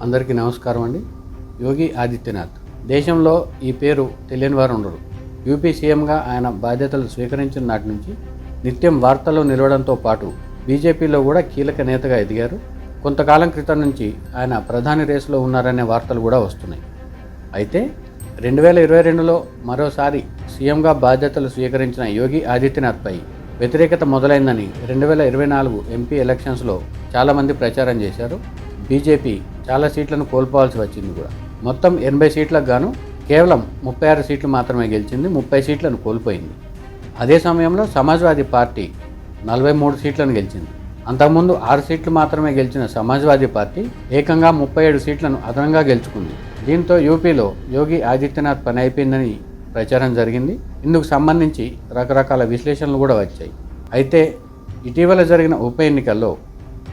అందరికీ నమస్కారం అండి. యోగి ఆదిత్యనాథ్ దేశంలో ఈ పేరు తెలియని వారు ఉండరు. యూపీ సీఎంగా ఆయన బాధ్యతలు స్వీకరించిన నాటి నుంచి నిత్యం వార్తల్లో నిలవడంతో పాటు బీజేపీలో కూడా కీలక నేతగా ఎదిగారు. కొంతకాలం క్రితం నుంచి ఆయన ప్రధాని రేసులో ఉన్నారనే వార్తలు కూడా వస్తున్నాయి. అయితే 2022లో మరోసారి సీఎంగా బాధ్యతలు స్వీకరించిన యోగి ఆదిత్యనాథ్పై వ్యతిరేకత మొదలైందని 2024 ఎంపీ ఎలక్షన్స్లో చాలామంది ప్రచారం చేశారు. బీజేపీ చాలా సీట్లను కోల్పోవాల్సి వచ్చింది కూడా. మొత్తం 80 సీట్లకు గాను కేవలం 36 సీట్లు మాత్రమే గెలిచింది, 30 సీట్లను కోల్పోయింది. అదే సమయంలో సమాజ్వాదీ పార్టీ 43 సీట్లను గెలిచింది. అంతకుముందు 6 సీట్లు మాత్రమే గెలిచిన సమాజ్వాదీ పార్టీ ఏకంగా 37 సీట్లను అదనంగా గెలుచుకుంది. దీంతో యూపీలో యోగి ఆదిత్యనాథ్ పని అయిపోయిందని ప్రచారం జరిగింది. ఇందుకు సంబంధించి రకరకాల విశ్లేషణలు కూడా వచ్చాయి. అయితే ఇటీవల జరిగిన ఉప ఎన్నికల్లో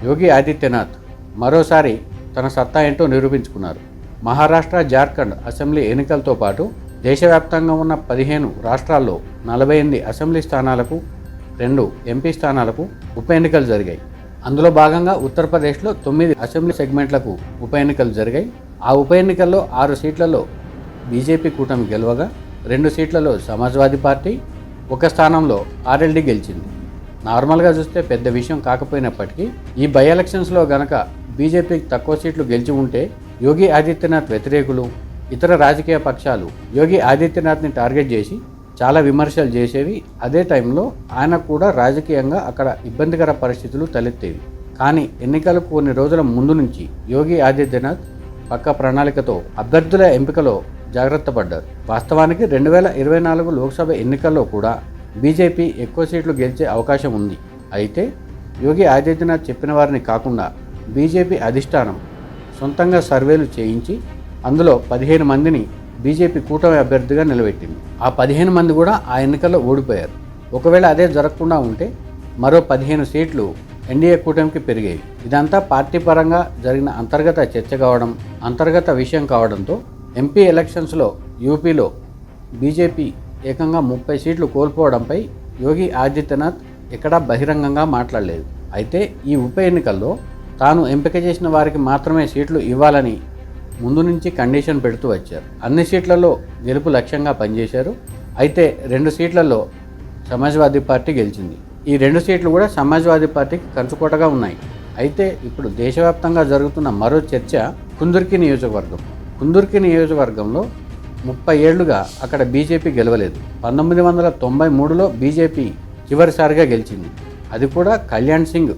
యోగి ఆదిత్యనాథ్ మరోసారి తన సత్తా ఏంటో నిరూపించుకున్నారు. మహారాష్ట్ర, జార్ఖండ్ అసెంబ్లీ ఎన్నికలతో పాటు దేశవ్యాప్తంగా ఉన్న 15 రాష్ట్రాల్లో 48 అసెంబ్లీ స్థానాలకు, 2 ఎంపీ స్థానాలకు ఉప ఎన్నికలు జరిగాయి. అందులో భాగంగా ఉత్తరప్రదేశ్లో 9 అసెంబ్లీ సెగ్మెంట్లకు ఉప ఎన్నికలు జరిగాయి. ఆ ఉప ఎన్నికల్లో 6 సీట్లలో బీజేపీ కూటమి గెలవగా 2 సీట్లలో సమాజ్వాదీ పార్టీ, 1 స్థానంలో ఆర్ఎల్డీ గెలిచింది. నార్మల్గా చూస్తే పెద్ద విషయం కాకపోయినప్పటికీ ఈ బై ఎలక్షన్స్లో గనక బీజేపీకి తక్కువ సీట్లు గెలిచి ఉంటే యోగి ఆదిత్యనాథ్ వ్యతిరేకులు, ఇతర రాజకీయ పక్షాలు యోగి ఆదిత్యనాథ్ని టార్గెట్ చేసి చాలా విమర్శలు చేసేవి. అదే టైంలో ఆయన కూడా రాజకీయంగా అక్కడ ఇబ్బందికర పరిస్థితులు తలెత్తేవి. కానీ ఎన్నికలకు కొన్ని రోజుల ముందు నుంచి యోగి ఆదిత్యనాథ్ పక్క ప్రణాళికతో అభ్యర్థుల ఎంపికలో జాగ్రత్త పడ్డారు. వాస్తవానికి 2024 లోక్సభ ఎన్నికల్లో కూడా బీజేపీ ఎక్కువ సీట్లు గెలిచే అవకాశం ఉంది. అయితే యోగి ఆదిత్యనాథ్ చెప్పిన వారిని కాకుండా బీజేపీ అధిష్టానం సొంతంగా సర్వేలు చేయించి అందులో 15 మందిని బీజేపీ కూటమి అభ్యర్థిగా నిలబెట్టింది. ఆ 15 మంది కూడా ఆ ఎన్నికల్లో ఓడిపోయారు. ఒకవేళ అదే జరగకుండా ఉంటే మరో 15 సీట్లు ఎన్డీఏ కూటమికి పెరిగేవి. ఇదంతా పార్టీ పరంగా జరిగిన అంతర్గత చర్చ కావడం, అంతర్గత విషయం కావడంతో ఎంపీ ఎలక్షన్స్లో యూపీలో బీజేపీ ఏకంగా 30 సీట్లు కోల్పోవడంపై యోగి ఆదిత్యనాథ్ ఎక్కడా బహిరంగంగా మాట్లాడలేదు. అయితే ఈ ఉప ఎన్నికల్లో తాను ఎంపిక చేసిన వారికి మాత్రమే సీట్లు ఇవ్వాలని ముందు నుంచి కండిషన్ పెడుతూ వచ్చారు. అన్ని సీట్లలో గెలుపు లక్ష్యంగా పనిచేశారు. అయితే 2 సీట్లలో సమాజ్వాదీ పార్టీ గెలిచింది. ఈ 2 సీట్లు కూడా సమాజ్వాదీ పార్టీకి కంచుకోటగా ఉన్నాయి. అయితే ఇప్పుడు దేశవ్యాప్తంగా జరుగుతున్న మరో చర్చ కుందుర్కి నియోజకవర్గం. కుందుర్కి నియోజకవర్గంలో 30 ఏళ్లుగా అక్కడ బీజేపీ గెలవలేదు. 1993లో బీజేపీ చివరిసారిగా గెలిచింది. అది కూడా కళ్యాణ్ సింగ్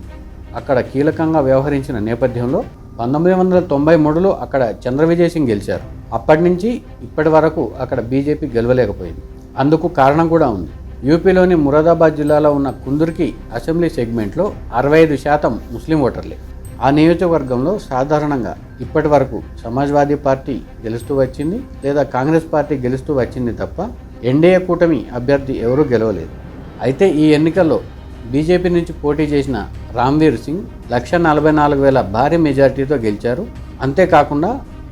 అక్కడ కీలకంగా వ్యవహరించిన నేపథ్యంలో 1993లో అక్కడ చంద్రవిజయ్ సింగ్ గెలిచారు. అప్పటి నుంచి ఇప్పటి వరకు అక్కడ బీజేపీ గెలవలేకపోయింది. అందుకు కారణం కూడా ఉంది. యూపీలోని మురాదాబాద్ జిల్లాలో ఉన్న కుందుర్కి అసెంబ్లీ సెగ్మెంట్లో 65% ముస్లిం ఓటర్లే. ఆ నియోజకవర్గంలో సాధారణంగా ఇప్పటి వరకు సమాజ్వాదీ పార్టీ గెలుస్తూ వచ్చింది లేదా కాంగ్రెస్ పార్టీ గెలుస్తూ వచ్చింది తప్ప ఎన్డీఏ కూటమి అభ్యర్థి ఎవరూ గెలవలేదు. అయితే ఈ ఎన్నికల్లో బీజేపీ నుంచి పోటీ చేసిన రామ్వీర్ సింగ్ 1,44,000 భారీ మెజార్టీతో గెలిచారు. అంతేకాకుండా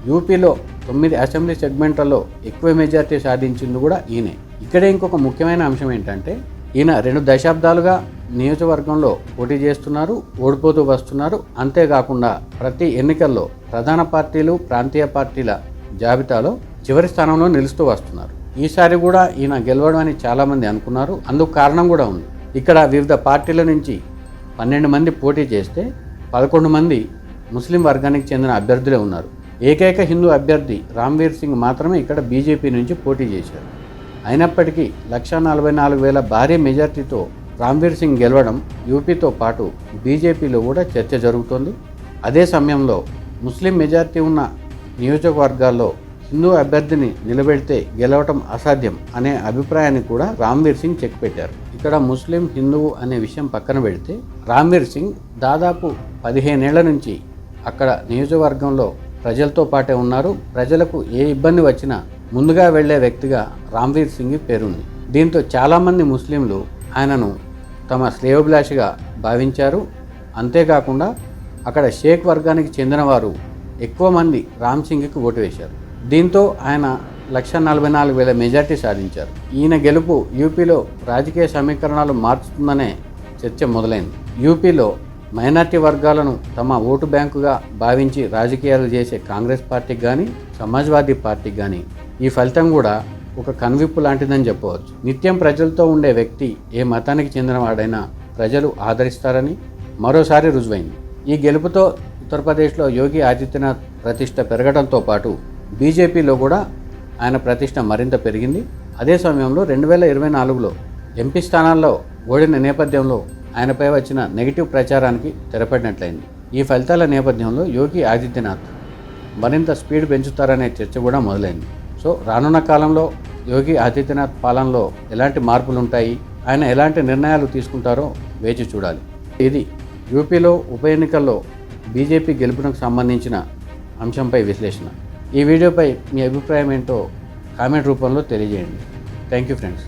యూపీలో 9 అసెంబ్లీ సెగ్మెంట్లలో ఎక్కువ మెజార్టీ సాధించింది కూడా ఈయనే. ఇక్కడే ఇంకొక ముఖ్యమైన అంశం ఏంటంటే ఈయన 2 దశాబ్దాలుగా నియోజకవర్గంలో పోటీ చేస్తున్నారు, ఓడిపోతూ వస్తున్నారు. అంతేకాకుండా ప్రతి ఎన్నికల్లో ప్రధాన పార్టీలు, ప్రాంతీయ పార్టీల జాబితాలో చివరి స్థానంలో నిలుస్తూ వస్తున్నారు. ఈసారి కూడా ఈయన గెలవడం అని చాలామంది అనుకున్నారు. అందుకు కారణం కూడా ఉంది. ఇక్కడ వివిధ పార్టీల నుంచి 12 మంది పోటీ చేస్తే 11 మంది ముస్లిం వర్గానికి చెందిన అభ్యర్థులే ఉన్నారు. ఏకైక హిందూ అభ్యర్థి రామ్వీర్ సింగ్ మాత్రమే ఇక్కడ బీజేపీ నుంచి పోటీ చేశారు. అయినప్పటికీ 1,44,000 భారీ మెజార్టీతో రామ్వీర్ సింగ్ గెలవడం యూపీతో పాటు బీజేపీలో కూడా చర్చ జరుగుతోంది. అదే సమయంలో ముస్లిం మెజార్టీ ఉన్న నియోజకవర్గాల్లో హిందూ అభ్యర్థిని నిలబెడితే గెలవటం అసాధ్యం అనే అభిప్రాయాన్ని కూడా రామ్వీర్ సింగ్ చెక్ పెట్టారు. ఇక్కడ ముస్లిం, హిందువు అనే విషయం పక్కన పెడితే రామ్వీర్ సింగ్ దాదాపు 15 ఏళ్ల నుంచి అక్కడ నియోజకవర్గంలో ప్రజలతో పాటే ఉన్నారు. ప్రజలకు ఏ ఇబ్బంది వచ్చినా ముందుగా వెళ్లే వ్యక్తిగా రామ్వీర్ సింగ్ పేరుంది. దీంతో చాలామంది ముస్లింలు ఆయనను తమ శ్రేయోభిలాషిగా భావించారు. అంతేకాకుండా అక్కడ షేక్ వర్గానికి చెందిన వారు ఎక్కువ మంది రామ్ సింగ్కి ఓటు వేశారు. దీంతో ఆయన 1,44,000 మెజార్టీ సాధించారు. ఈయన గెలుపు యూపీలో రాజకీయ సమీకరణాలు మార్చుతుందనే చర్చ మొదలైంది. యూపీలో మైనార్టీ వర్గాలను తమ ఓటు బ్యాంకుగా భావించి రాజకీయాలు చేసే కాంగ్రెస్ పార్టీకి కానీ సమాజ్వాదీ పార్టీకి కానీ ఈ ఫలితం కూడా ఒక కనువిప్పు లాంటిదని చెప్పవచ్చు. నిత్యం ప్రజలతో ఉండే వ్యక్తి ఏ మతానికి చెందినవాడైనా ప్రజలు ఆదరిస్తారని మరోసారి రుజువైంది. ఈ గెలుపుతో ఉత్తరప్రదేశ్లో యోగి ఆదిత్యనాథ్ ప్రతిష్ట పెరగడంతో పాటు బీజేపీలో కూడా ఆయన ప్రతిష్ట మరింత పెరిగింది. అదే సమయంలో 2024లో ఎంపీ స్థానాల్లో ఓడిన నేపథ్యంలో ఆయనపై వచ్చిన నెగిటివ్ ప్రచారానికి తెరపడినట్లయింది. ఈ ఫలితాల నేపథ్యంలో యోగి ఆదిత్యనాథ్ మరింత స్పీడ్ పెంచుతారనే చర్చ కూడా మొదలైంది. సో రానున్న కాలంలో యోగి ఆదిత్యనాథ్ పాలనలో ఎలాంటి మార్పులు ఉంటాయి, ఆయన ఎలాంటి నిర్ణయాలు తీసుకుంటారో వేచి చూడాలి. ఇది యూపీలో ఉప ఎన్నికల్లో బీజేపీ గెలుపునకు సంబంధించిన అంశంపై విశ్లేషణ. ఈ వీడియోపై మీ అభిప్రాయం ఏంటో కామెంట్ రూపంలో తెలియజేయండి. Thank you friends.